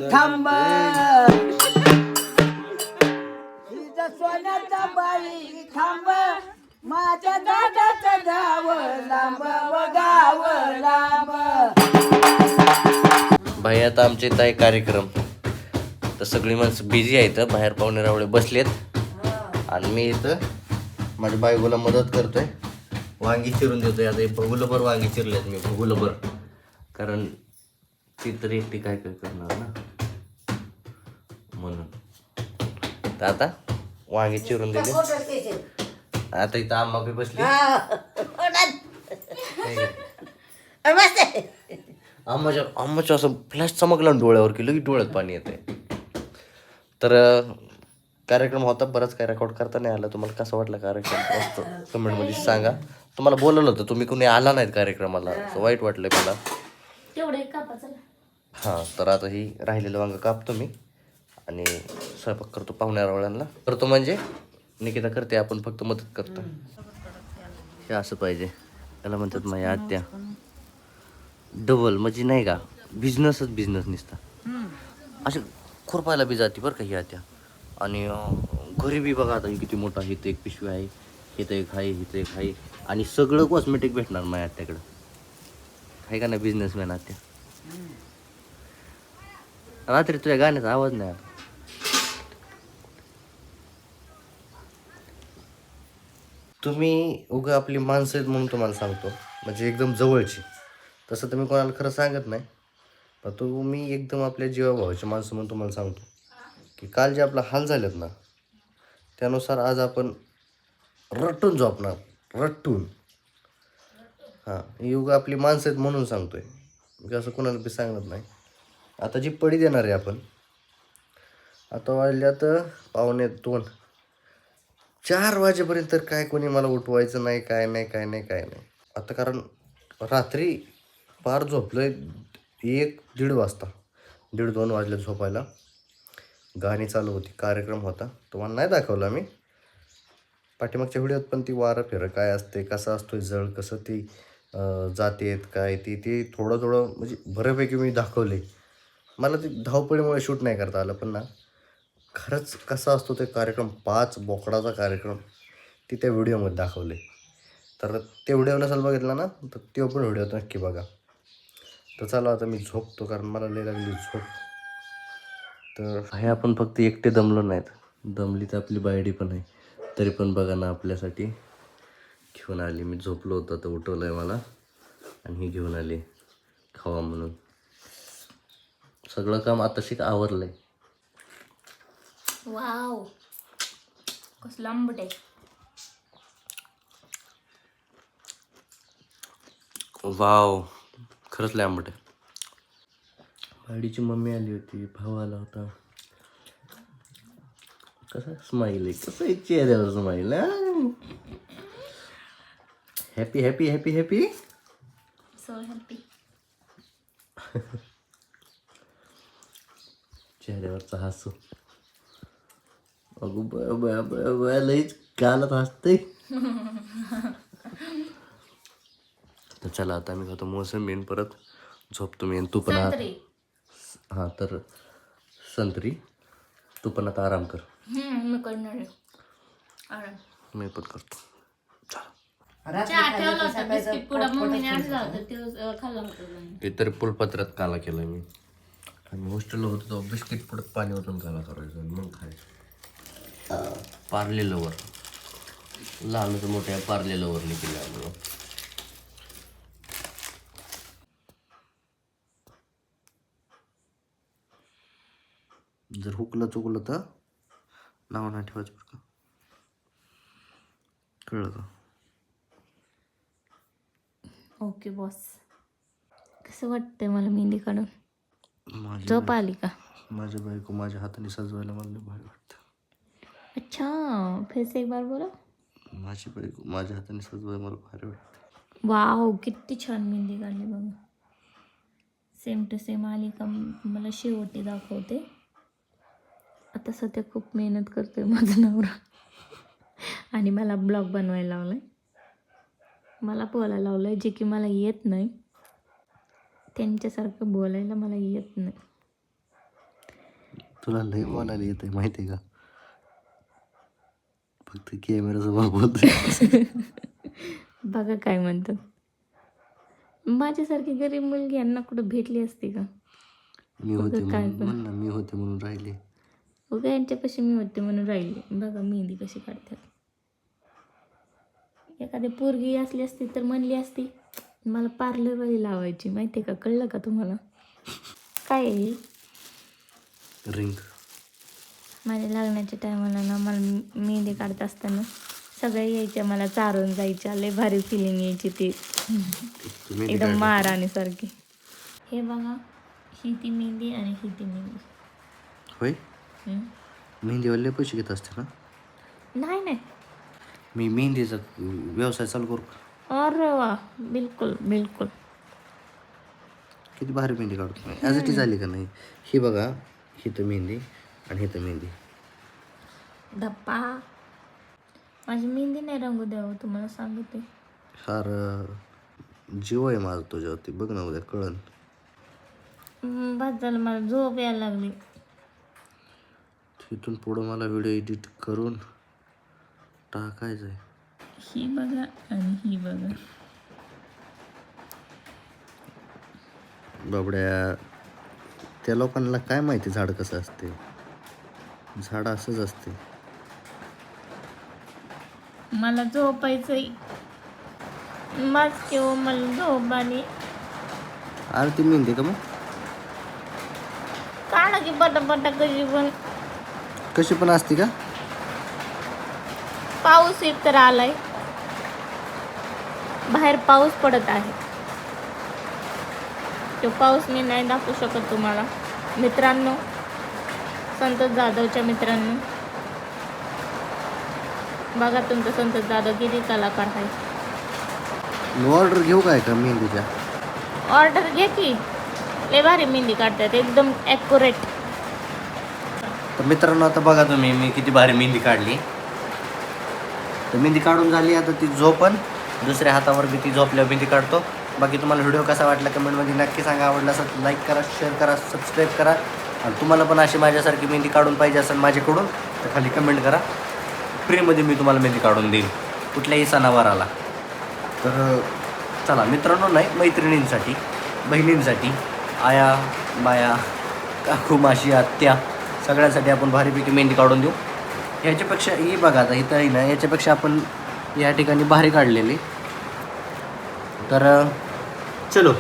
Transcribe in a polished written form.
थांब हिचा सोन्याचा बाई थांब माझ्या दादाचं गाव लांब व गाव लांब. भाई आता आमच्या इथं आहे कार्यक्रम, तर सगळी माणसं बिझी आहेत, बाहेर पाहुणे रावळे बसलेत आणि मी इथं माझ्या बायकोला मदत करतोय, वांगी चिरून देतोय. आता हे भगुलभर वांगी चिरलेत मी, भगुलभर, कारण ती तरी एकटी काय काय करणार ना म्हणून. तर आता वांगी चिरून दिले. आता इथं आम्हा बी बसली, आम्हाच्या असं फ्लॅश चमकला डोळ्यावर की लगेच डोळ्यात पाणी येते. तर कार्यक्रम होता, बराच काय रेकॉर्ड करता नाही आला. तुम्हाला कसा वाटला कार्यक्रम मस्त कमेंटमध्ये सांगा. तुम्हाला बोलवलं होतं, तुम्ही कुणी आला नाहीत कार्यक्रमाला, वाईट वाटलं मला. हां, तर आता ही राहिलेलं वांग कापतो मी आणि स्वयंपाक करतो, पाहुण्या रावळ्यांना करतो, म्हणजे निकिता करते, आपण फक्त मदत करतो. हे असं पाहिजे, त्याला म्हणतात माझ्या आत्या डबल, म्हणजे नाही का बिझनेसच बिझनेस निसता. असे खुरपायला बी जाते बरं का ही आत्या. आणि घरी बी बघा आता ही किती मोठा, इथं एक पिशवी आहे, इथं एक आहे, इथं एक आहे, आणि सगळं कॉस्मेटिक भेटणार माझ्या आत्याकडं. आहे का नाही बिझनेसमॅन आत्या. रात्री तुझ्या गाण्याचा आवाज नाही आला. तुम्ही उगा आपली माणसं आहेत म्हणून तुम्हाला सांगतो, म्हणजे एकदम जवळची. तसं तुम्ही कोणाला खरं सांगत नाही, पण तुम्ही एकदम आपल्या जीवाभावाची माणसं म्हणून तुम्हाला सांगतो की काल जे आपला हाल झालेत ना, त्यानुसार आज आपण रट्टून झोपणार, रट्टून. हां, ही उगा आपली माणसं आहेत म्हणून सांगतोय, म्हणजे असं कोणाला बी सांगत नाही. आता जी पडी देणार आहे आपण, आता वाजल्यात 1:45, 4 वाजेपर्यंत तर काय कोणी मला उठवायचं नाही, काय नाही, काय नाही, काय नाही. आता कारण रात्री पार झोपलोय 1-1:30 वाजता, 1:30-2 वाजले झोपायला. गाणी चालू होती, कार्यक्रम होता, तुम्हाला नाही दाखवला मी पाठीमागच्या व्हिडिओत, पण ती वारं फेरं काय असते, कसं असतोय जळ, कसं ती जातेत काय, ती थोडं थोडं म्हणजे बऱ्यापैकी मी दाखवले. मला ते धावपळीमुळे शूट नाही करता आलं, पण ना खरंच कसा असतो ते कार्यक्रम, 5 बोकडाचा कार्यक्रम, ती त्या व्हिडिओमध्ये दाखवले. तर ते व्हिडिओ नसेल बघितला ना, तर तो पण व्हिडिओ नक्की बघा. तर चला आता मी झोपतो, कारण मला लई लागली झोप. तर हे आपण फक्त एकटे दमलो नाहीत, दमली तर आपली बायडी पण आहे, तरी पण बघा ना आपल्यासाठी घेऊन आली. मी झोपलो होतो तर उठवलं आहे मला, आणि ही घेऊन आली खावा म्हणून. सगळं काम आता शिक आवरलं आहे. वाव, कसलं आंबट आहे. वाव, खरंच लय आंबट आहे. बायडीची मम्मी आली होती, भाऊ आला होता. कसं स्माईल आहे, कसं आहे चेहऱ्यावर smile. Happy happy happy happy, so happy. चेहऱ्यावरचा हसू, अगो बया बया बया बया, लईच गालत हसते. तर चला आता मी खातो मोसंबी, परत झोपतो मी. तू पण हां, तर संत्री, तू पण आता आराम कर. मी करणार आहे आराम. मी पण करतो. इतर फुलपत्रात काला केला मी, आणि हॉस्टेलला होतो तो बिस्किट पुढे पाणी ओतून काला करायचं आणि मग खायचं. पार्ले लवर, लहानच मोठ्या पार्ले लवरने केलं आम्हाला. जर हुकलं चुकलं तर नाव नाही ठेवायचं बरं का, कळलं का? Okay boss. कसं वाटतंय मला मेहंदी काढून? झोप आली का? माझ्या बायको माझ्या हाताने सजवायला मला लय भारी वाटतं. अच्छा, फिर से एक बार बोला. माझी बायको माझ्या हाताने सजवायला मला भारी वाटतं. वाव, किती छान मेहंदी काढली बघा. सेम टू सेम आली का मला शेवटी दाखवते. आता सध्या खूप मेहनत करतोय माझा नवरा, आणि मला ब्लॉग बनवायला लावलाय, मला बोलायला लावलंय, जे की मला येत नाही. त्यांच्यासारखं बोलायला मला येत नाही. तुला लय बोलायला येते माहिती आहे का? फक्त कॅमेरासमोर बोलतोय. बघा काय म्हणतात. माझ्यासारखी गरीब मुलगी यांना कुठं भेटली असती का? मी होते काय म्हणून पण. म्हण ना, मी होते म्हणून राहिले. उगा यांच्यापाशी मी होते म्हणून राहिली. बघा मेहंदी कशी काढतात. एखादी पोरगी असली असती तर म्हणली असती मला पार्लरवाली लावायची, माहिती आहे का? कळलं का तुम्हाला? काय आहे? रिंग. माझ्या लग्नाच्या टायमाला ना मला मेहंदी काढत असताना सगळे यायच्या, मला चारून जायच्या. लय भारी फिलिंग यायची ती, तुम्ही एकदम महाराणीसारखी. हे बघा, ही ती मेहंदी आणि ही ती मेहंदी. होय, हम्म. मेहंदीवाले पैसे घेत असते ना? नाही नाही. मी मेहंदीचा व्यवसाय चालू करू का? अरे वा, बिलकुल बिलकुल. किती भारी मेहंदी काढतो. ॲज इट इज आली का नाही? ही बघा, ही तर मेहंदी आणि ही तर मेहंदी. धप्पा, माझी मेहंदी नाही रंगू द्यावं तुम्हाला सांगते. फार जीव आहे माझा तुझ्यावरती. बघ ना, उद्या कळन. बस झालं, मला झोप यायला लागली. तिथून पुढं मला व्हिडिओ एडिट करून टाकायचं आहे. ही बघा आणि ही बघा. बाबड्या, त्या लोकांना काय माहिती झाड कसं असते? झाड असंच असते. मला झोपायचंय. मस्त किंवा मला झोप आणि अरे ती मेहंदी का मग काढा की पटापटा कशी पण. कशी पण असते का? पाऊस एक तर आलाय, बाहेर पाऊस पडत आहे. तो पाऊस मी नाही दाखवू शकत तुम्हाला मित्रांनो, संतोष जाधवच्या मित्रांनो. बघा तुमचं संतोष जाधव किती कलाकार आहे. ऑर्डर घेऊ काय का मेहंदीच्या? ऑर्डर घे की, लय भारी मेहंदी काढतात, एकदम ॲक्युरेट. तर मित्रांनो, आता बघा तुम्ही मी किती भारी मेहंदी काढली. तर मेहंदी काढून झाली, आता ती झोपण. दुसऱ्या हातावर मी ती झोपल्यावर मेहंदी काढतो. बाकी तुम्हाला व्हिडिओ कसा वाटला कमेंटमध्ये नक्की सांगा. आवडला असेल लाईक करा, शेअर करा, सबस्क्राईब करा. आणि तुम्हाला पण अशी माझ्यासारखी मेहंदी काढून पाहिजे असेल माझ्याकडून तर खाली कमेंट करा. फ्रीमध्ये मी तुम्हाला मेहंदी काढून देईन कुठल्याही सणावाराला. तर चला मित्रांनो, नाही मैत्रिणींसाठी, बहिणींसाठी, आया बाया, काकू माशी आत्या, सगळ्यांसाठी आपण भारीपैकी मेहंदी काढून देऊ. ह्याच्यापेक्षा ही बघा, आता इथं आहे ना, याच्यापेक्षा आपण या ठिकाणी भारी काढलेली. तर चलो.